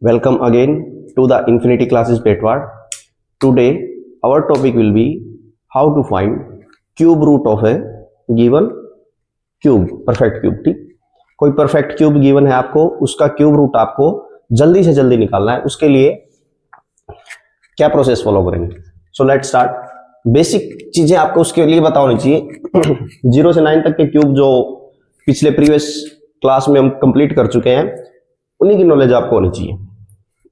Welcome again to the Infinity Classes Betward. Today our topic will be how to find cube root of a given cube, perfect cube. ठीक, कोई perfect cube given है आपको, उसका cube root आपको जल्दी से जल्दी निकालना है. उसके लिए क्या प्रोसेस फॉलो करेंगे? So let's start. बेसिक चीजें आपको उसके लिए पता होनी चाहिए. 0 से 9 तक के क्यूब जो पिछले प्रीवियस क्लास में हम कंप्लीट कर चुके हैं, उन्हीं की नॉलेज आपको होनी चाहिए.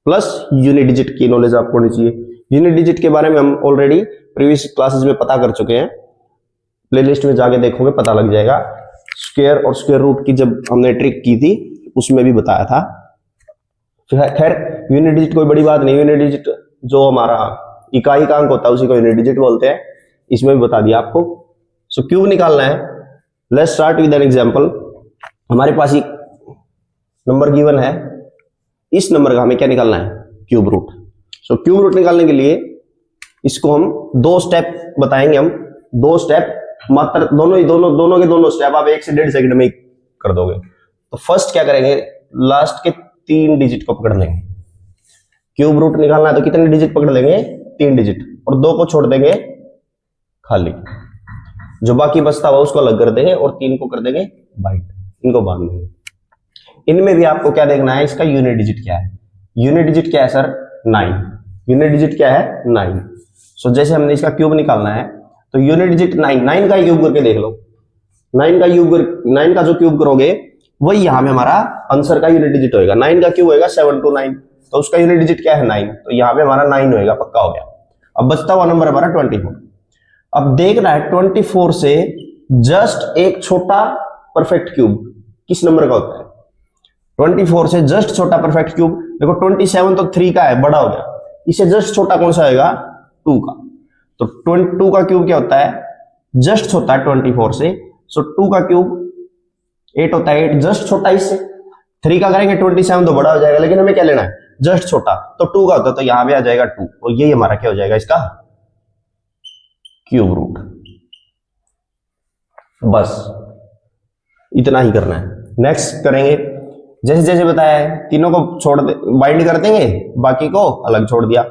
प्लस यूनिट डिजिट की नॉलेज आपको होनी चाहिए. यूनिट डिजिट के बारे में हम ऑलरेडी प्रीवियस क्लासेस में पता कर चुके हैं. प्लेलिस्ट में जाके देखोगे पता लग जाएगा. स्क्वायर और स्क्वायर रूट की जब हमने ट्रिक की थी उसमें भी बताया था. खैर यूनिट डिजिट कोई बड़ी बात नहीं. यूनिट डिजिट जो हमारा इकाई का अंक होता है उसी को यूनिट डिजिट बोलते हैं. इसमें भी बता दिया आपको. सो क्यूब निकालना है. Let's start with an example. हमारे पास एक नंबर गिवन है. इस नंबर का हमें क्या निकालना है? Cube root. So cube root निकालने के लिए इसको हम दो स्टेप बताएंगे. हम दो स्टेप मात्र दोनों के दोनों स्टेप आप 1 से 1.5 सेकंड में कर दोगे. तो फर्स्ट क्या करेंगे, लास्ट के 3 डिजिट को पकड़ लेंगे. क्यूब रूट निकालना है तो कितने डिजिट पकड़ लेंगे? 3 डिजिट. और 2 को छोड़ देंगे खाली. जो बाकी बचता हुआ उसको अलग कर देंगे और 3 को कर देंगे बाइट. इनको बांध देंगे. इनमें भी आपको क्या देखना है, इसका यूनिट डिजिट क्या है. यूनिट डिजिट क्या है सर? 9. यूनिट डिजिट क्या है? 9. सो जैसे हमने इसका क्यूब निकालना है तो यूनिट डिजिट 9 का क्यूब करके देख लो. 9 का जो क्यूब करोगे वही यहां में हमारा आंसर का यूनिट डिजिट होएगा. 9 का क्यूब होएगा 729. तो उसका यूनिट डिजिट क्या है? 9. तो यहां पे हमारा 9 होएगा, पक्का हो गया. अब बचता हुआ नंबर हमारा 24. अब देखना है 24 से जस्ट एक छोटा परफेक्ट क्यूब किस नंबर का होता है. 24 से जस्ट छोटा परफेक्ट क्यूब देखो. 27 तो 3 का है, बड़ा हो गया. इससे जस्ट छोटा कौन सा आएगा? 2 का. तो 2 का क्यूब क्या होता है? जस्ट छोटा है 24 से. सो 2 का क्यूब 8 होता है. 8 जस्ट छोटा इससे. 3 का करेंगे 27 तो बड़ा हो जाएगा, लेकिन हमें क्या लेना है? जस्ट छोटा. तो 2 का होता है तो यहां पे आ जाएगा 2. और यही हमारा क्या हो जाएगा? इसका क्यूब रूट. बस इतना ही करना है. नेक्स्ट करेंगे जैसे जैसे बताया है. तीनों को छोड़ दे, बाइंड कर देंगे, बाकी को अलग छोड़ दिया.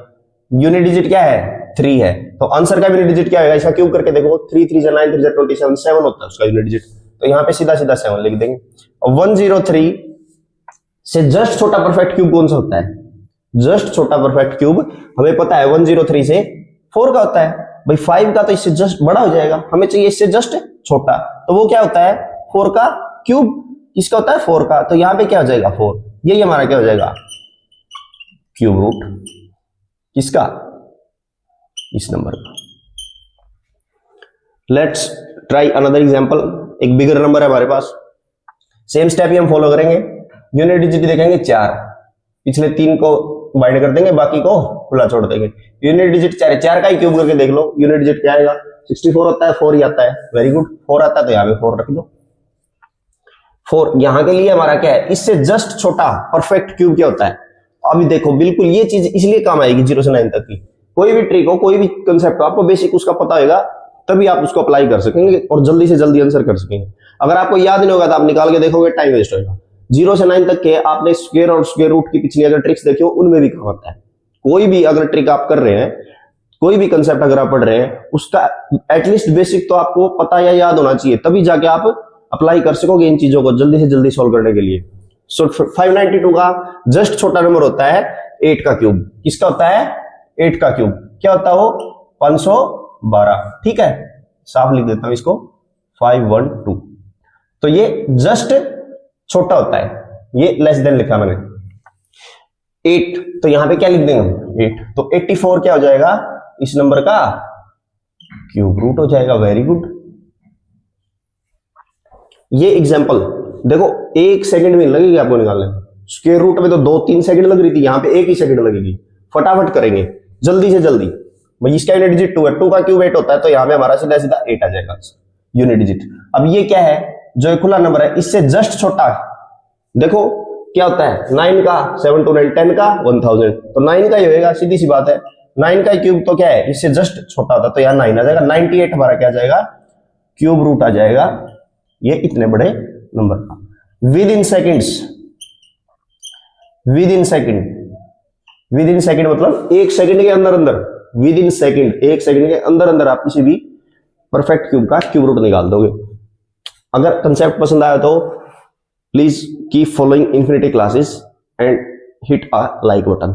यूनिट डिजिट क्या है? 3 है. तो आंसर का यूनिट डिजिट क्या होगा? इसका क्यूब करके देखो. 3 3 9 3 27 7 होता है उसका यूनिट डिजिट. तो यहाँ पे सीधा सीधा 7 लिख देंगे. और 103 से जस्ट छोटा परफेक्ट क्यूब कौन सा होता है? जस्ट छोटा परफेक्ट क्यूब हमें पता है 103 से 4 का होता है. भाई 5 का तो इससे जस्ट बड़ा हो जाएगा, हमें चाहिए इससे जस्ट छोटा. तो वो क्या होता है? 4 का क्यूब. किसका होता है? 4 का. तो यहां पे क्या हो जाएगा? 4. यही हमारा क्या हो जाएगा? Cube root. किसका? इस नंबर का. Let's try another example. एक बिगर नंबर है हमारे पास. सेम स्टेप ही हम फॉलो करेंगे. यूनिट डिजिट देखेंगे 4. पिछले 3 को बाइंड कर देंगे, बाकी को खुला छोड़ देंगे. यूनिट डिजिट 4 है. 4 का ही क्यूब करके देख लो. यूनिट डिजिट क्या आएगा? 64 होता है. 4 ही आता है. Very good. 4 आता है तो यहाँ पे 4 रख दो. 4 यहां के लिए हमारा क्या है? इससे जस्ट छोटा परफेक्ट क्यूब क्या होता है? अभी देखो बिल्कुल ये चीज इसलिए काम आएगी 0 से 9 तक की. कोई भी ट्रिक हो, कोई भी कंसेप्ट हो, आपको बेसिक उसका पता होगा तभी आप उसको अप्लाई कर सकेंगे और जल्दी से जल्दी आंसर कर सकेंगे. अगर आपको याद नहीं होगा तो आप निकाल के देखोगे, टाइम वेस्ट होगा. 0 से 9 तक के आपने स्क्वायर और स्क्वायर रूट की पिछली अगर ट्रिक्स देखी हो उनमें भी काम आता है. कोई भी अगर ट्रिक आप कर रहे हैं, कोई भी कंसेप्ट अगर आप पढ़ रहे हैं, उसका एटलीस्ट बेसिक तो आपको पता या याद होना चाहिए, तभी जाके आप अप्लाई कर सकोगे इन चीजों को जल्दी से जल्दी सॉल्व करने के लिए. सो 592 का जस्ट छोटा नंबर होता है 8 का क्यूब. किसका होता है? 8 का क्यूब. क्या होता है वो? 512. ठीक है, साफ लिख देता हूं इसको 512. तो ये जस्ट छोटा होता है. ये लेस देन लिखा मैंने 8. तो यहां पे क्या लिख देंगे हम? 8. तो 84 क्या हो जाएगा? इस नंबर का क्यूब रूट हो जाएगा. Very good. ये एग्जांपल देखो 1 सेकंड में लगेगी आपको निकालने. स्क्वायर रूट में तो 2-3 सेकंड लग रही थी, यहां पे 1 ही सेकंड लगेगी. फटाफट करेंगे जल्दी से जल्दी. भाई इसका यूनिट डिजिट 2 है. 2 का क्यूब 8 होता है. तो यहां पे हमारा सीधा सीधा 8 आ जाएगा यूनिट डिजिट. अब ये क्या है? जो एक खुला नंबर है इससे जस्ट छोटा. देखो क्या होता है? 9 का 7 to 9, 10 का 1000. तो 9 का ही होएगा, सीधी सी बात है. 9 का क्यूब तो क्या है? इससे जस्ट छोटा होता है. तो यहाँ 9 आ जाएगा. 98 हमारा क्या आ जाएगा? क्यूब रूट आ जाएगा. ये इतने बड़े नंबर का with in second with in second मतलब एक सेकंड के अंदर अंदर, विद इन सेकेंड, एक सेकंड के अंदर अंदर आप किसी भी परफेक्ट क्यूब का क्यूब रूट निकाल दोगे। अगर कंसेप्ट पसंद आया तो please keep following infinity classes and hit a like button.